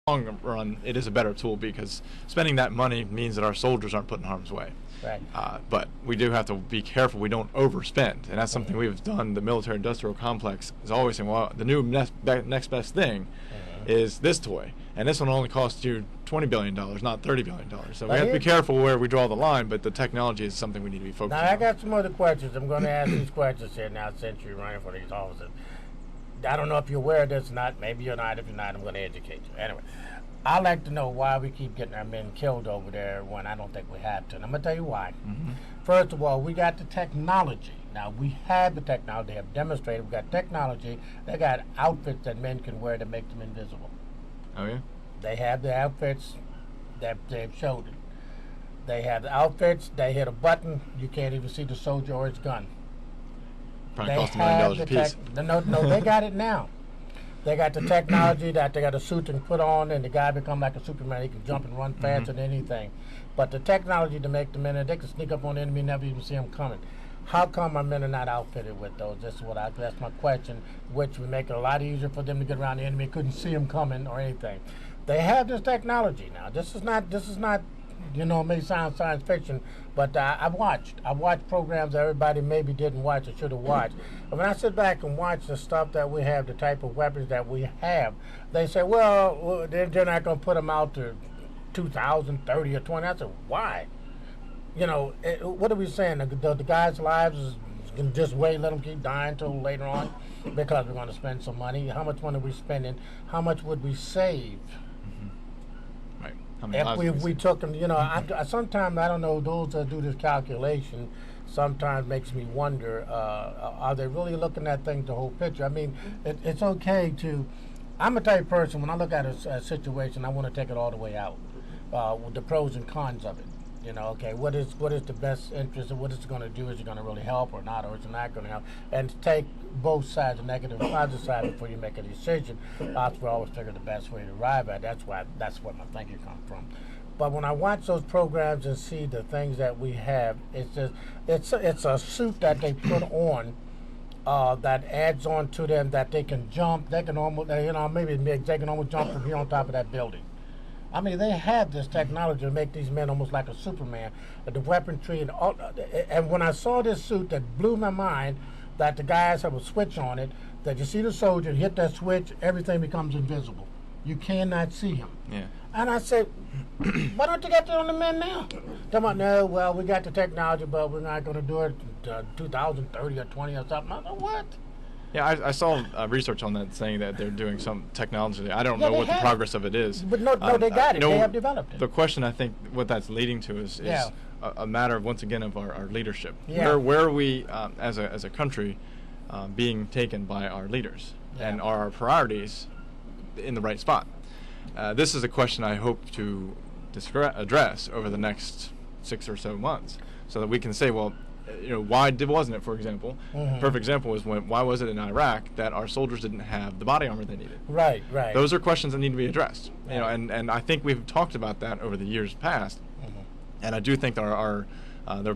long run, it is a better tool because spending that money means that our soldiers aren't put in harm's way. Right. But we do have to be careful we don't overspend, and that's something we've done. The military-industrial complex is always saying, well, the new next best thing is this toy, and this one only costs you $20 billion, not $30 billion. So we have to be careful where we draw the line, but the technology is something we need to be focused on. Now, I got some other questions. I'm going to ask these questions here now since you're running for these offices. I don't know if you're aware of this or not. Maybe you're not. If you're not, I'm going to educate you. Anyway, I'd like to know why we keep getting our men killed over there when I don't think we have to. And I'm going to tell you why. First of all, we got the technology. Now, we have the technology. They have demonstrated. We got technology. They got outfits that men can wear to make them invisible. Oh, yeah? They have the outfits that they've showed it. They have the outfits. They hit a button. You can't even see the soldier or his gun. Probably cost $1 million a piece. No, they got it now. They got the technology that they got a suit and put on, and the guy become like a Superman. He can jump and run faster than anything. But the technology to make the men, they can sneak up on the enemy and never even see them coming. How come our men are not outfitted with those? That's my question, which would make it a lot easier for them to get around the enemy. Couldn't see them coming or anything. They have this technology now. This is not. You know, it may sound science fiction, but I've watched programs that everybody maybe didn't watch or should have watched. And when I sit back and watch the stuff that we have, the type of weapons that we have, they say, well, they're not going to put them out to 2030 or 20. I said, why? You know, what are we saying? The guys' lives is can just wait, let them keep dying until later on because we're going to spend some money. How much money are we spending? How much would we save? If we took them, you know, sometimes, I don't know, those that do this calculation sometimes makes me wonder, are they really looking at things the whole picture? I mean, it's okay to, I'm a type of person, when I look at a situation, I want to take it all the way out, with the pros and cons of it. You know, okay, what is the best interest, and what is it going to do? Is it going to really help or not, or is it not going to help? And take both sides, the negative and positive side, before you make a decision. I always figure the best way to arrive at. That's where my thinking comes from. But when I watch those programs and see the things that we have, it's just it's a suit that they put on that adds on to them that they can jump. They can almost, maybe they can almost jump from here on top of that building. I mean, they have this technology to make these men almost like a Superman. The weaponry and all. And when I saw this suit, that blew my mind. That the guys have a switch on it. That you see the soldier hit that switch, everything becomes invisible. You cannot see him. Yeah. And I said, why don't you get that on the men now? They're like, no, well, we got the technology, but we're not going to do it 2030 or 20 or something. I said, what? Yeah, I saw research on that saying that they're doing some technology. I don't know what the progress of it is. But no, they got it. They have developed it. The question, I think, what that's leading to is a matter of, once again, of our leadership. Yeah. Where are we, as a country, being taken by our leaders? Yeah. And are our priorities in the right spot? This is a question I hope to address over the next 6 or so months, so that we can say, well, why wasn't it, for example? A perfect example is why was it in Iraq that our soldiers didn't have the body armor they needed? Right. Those are questions that need to be addressed. Right. And I think we've talked about that over the years past. And I do think there are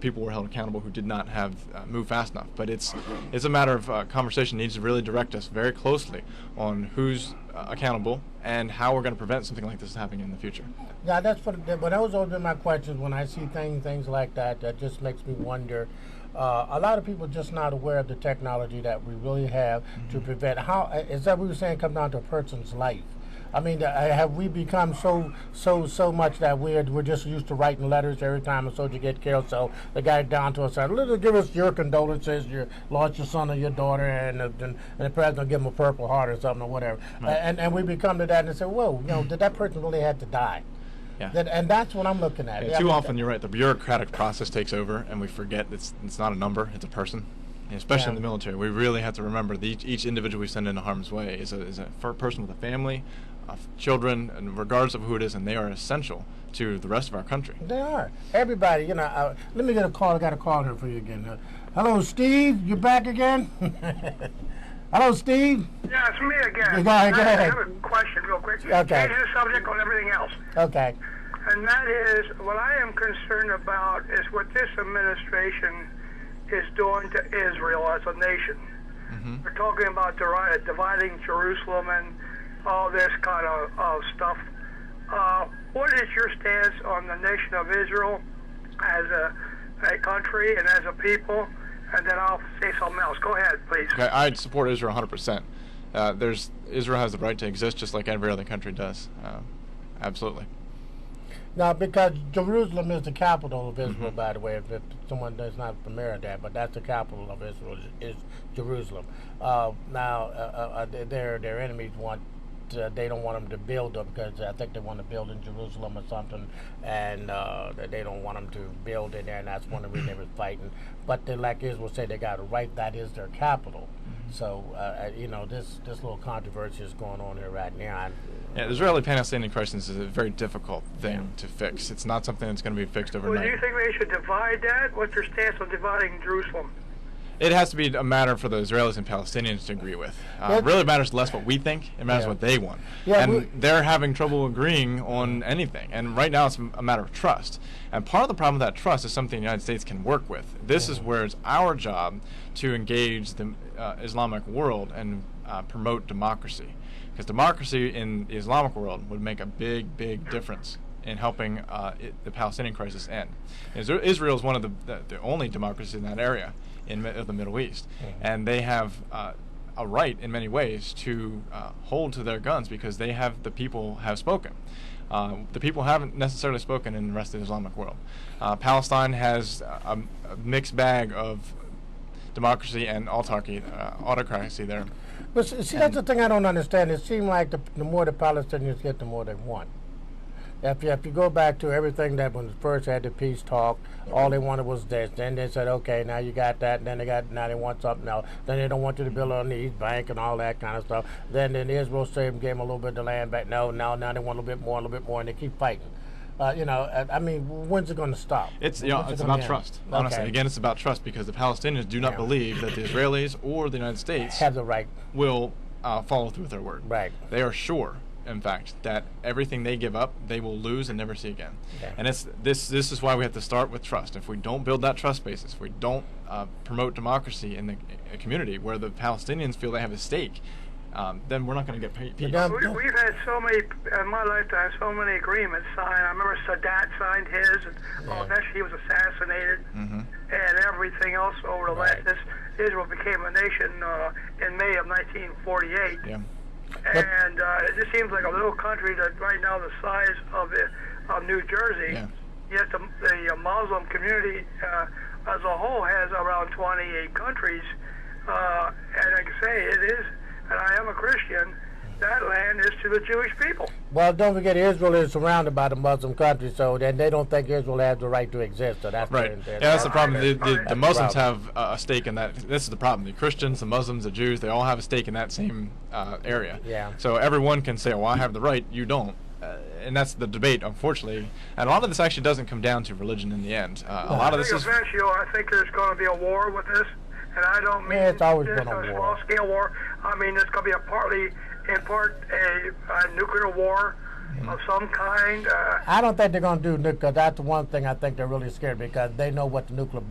people who were held accountable who did not have moved fast enough. But it's a matter of conversation needs to really direct us very closely on who's accountable and how we're going to prevent something like this happening in the future. Yeah, but those have been my questions when I see things like that. That just makes me wonder. A lot of people are just not aware of the technology that we really have to prevent. How is that we were saying come down to a person's life? I mean, have we become so much that we're just used to writing letters every time a soldier gets killed? So the guy down to us said, give us your condolences, you lost your son or your daughter, and the president will give him a Purple Heart or something or whatever. Right. And we become to that and say, whoa, did that person really have to die? Yeah. And that's what I'm looking at. Yeah, too often, you're right, the bureaucratic process takes over, and we forget it's not a number, it's a person. Especially in the military, we really have to remember that each individual we send into harm's way is a person with a family, children, and regardless of who it is, and they are essential to the rest of our country. They are. Everybody, let me get a call. I got a call here for you again. Hello, Steve. You back again? Hello, Steve. Yeah, it's me again. Go ahead. I have a question real quick. Okay. Change the subject on everything else. Okay. And that is, what I am concerned about is what this administration is doing to Israel as a nation. Mm-hmm. We're talking about dividing Jerusalem and all this kind of stuff. what is your stance on the nation of Israel as a country and as a people? And then I'll say something else. Go ahead, please. Okay, I'd support Israel 100%. Israel has the right to exist just like every other country does. Absolutely. Now, because Jerusalem is the capital of Israel, by the way, if someone does not familiar with that, but that's the capital of Israel is Jerusalem. Their enemies they don't want them to build up because I think they want to build in Jerusalem or something, and they don't want them to build in there, and that's one of the reasons they were fighting. But like Israel say, they got a right. That is their capital. So this little controversy is going on here right now. Yeah, the Israeli-Palestinian crisis is a very difficult thing to fix. It's not something that's going to be fixed overnight. Well, do you think we should divide that? What's your stance on dividing Jerusalem? It has to be a matter for the Israelis and Palestinians to agree with. It really matters less what we think. It matters what they want. Yeah, and they're having trouble agreeing on anything. And right now it's a matter of trust. And part of the problem with that trust is something the United States can work with. This is where it's our job to engage the Islamic world and promote democracy. Because democracy in the Islamic world would make a big, big difference in helping the Palestinian crisis end. Israel is one of the only democracies in that area of the Middle East, and they have a right in many ways to hold to their guns because the people have spoken. The people haven't necessarily spoken in the rest of the Islamic world. Palestine has a mixed bag of democracy and autocracy there. But see, that's the thing I don't understand. It seems like the more the Palestinians get, the more they want. If you go back to everything that when first had the peace talk, all they wanted was this. Then they said, okay, now you got that. And then now they want something else. Then they don't want you to build on the East Bank and all that kind of stuff. Then Israel gave them a little bit of the land back. Now they want a little bit more, and they keep fighting. I mean, when's it going to stop? It's about trust. Honestly, again, it's about trust because the Palestinians do not believe that the Israelis or the United States have the right will follow through with their word. Right. They are sure, in fact, that everything they give up, they will lose and never see again. Okay. And this is why we have to start with trust. If we don't build that trust basis, if we don't promote democracy in the community where the Palestinians feel they have a stake, then we're not going to get peace. We've had so many, in my lifetime, so many agreements signed. I remember Sadat signed his, and eventually he was assassinated, and everything else over the last. Israel became a nation in May of 1948. Yeah. And it just seems like a little country that right now the size of New Jersey, yet the Muslim community as a whole has around 28 countries. And like I say, it is, and I am a Christian, that land is to the Jewish people. Well, don't forget, Israel is surrounded by the Muslim countries, so then they don't think Israel has the right to exist. So that's right. That's the problem. The Muslims have a stake in that. This is the problem. The Christians, the Muslims, the Jews, they all have a stake in that same area. Yeah. So everyone can say, well, I have the right, you don't. And that's the debate, unfortunately. And a lot of this actually doesn't come down to religion in the end. A lot of this is... Eventually, I think there's going to be a war with this. And I don't mean it's always been a small-scale war. I mean, it's going to be in part a nuclear war of some kind. I don't think they're going to do nuclear. That's the one thing I think they're really scared because they know what the nuclear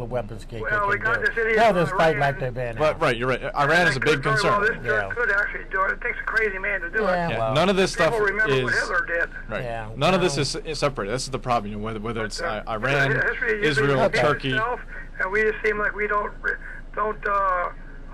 weapons can do. They'll just fight like they've been. But right, you're right. Iran is a big concern. This could actually do it. It takes a crazy man to do it. Well, none of this stuff remember is what Hitler did. Right. Yeah, none of this is separated. This is the problem. You know, whether it's Iran, Israel, Turkey. And we just seem like we don't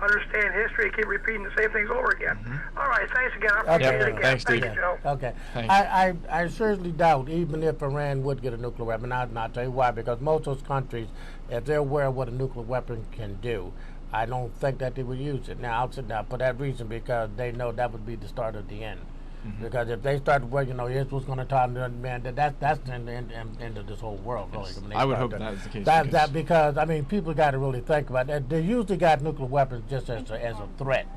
understand history, keep repeating the same things over again. All right, thanks again. I appreciate it again. Thanks, Steve. Thank you, Joe. Okay. I seriously doubt, even if Iran would get a nuclear weapon, I'll tell you why, because most of those countries, if they're aware of what a nuclear weapon can do, I don't think that they would use it. Now, for that reason, because they know that would be the start of the end. Because if they start, Israel's going to talk, man, that's the end of this whole world. Really. I would hope that is the case. Because I mean, people got to really think about that. They usually got nuclear weapons just as a threat,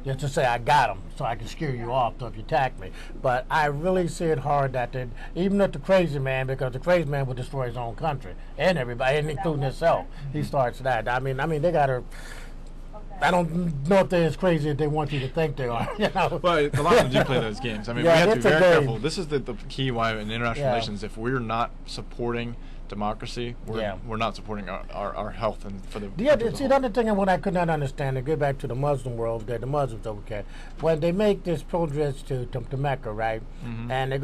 just to say I got them, so I can scare you off if you attack me. But I really see it hard that even if the crazy man, because the crazy man will destroy his own country and everybody, and including himself, he starts that. I mean, they got to. I don't know if they're as crazy as they want you to think they are. Well, a lot of them do play those games. I mean, we have to be very careful. This is the key why in international relations, if we're not supporting democracy, we're not supporting our health and for the see, the other thing I could not understand, to get back to the Muslim world, the Muslims over there, when they make this pilgrimage to Mecca, right, and they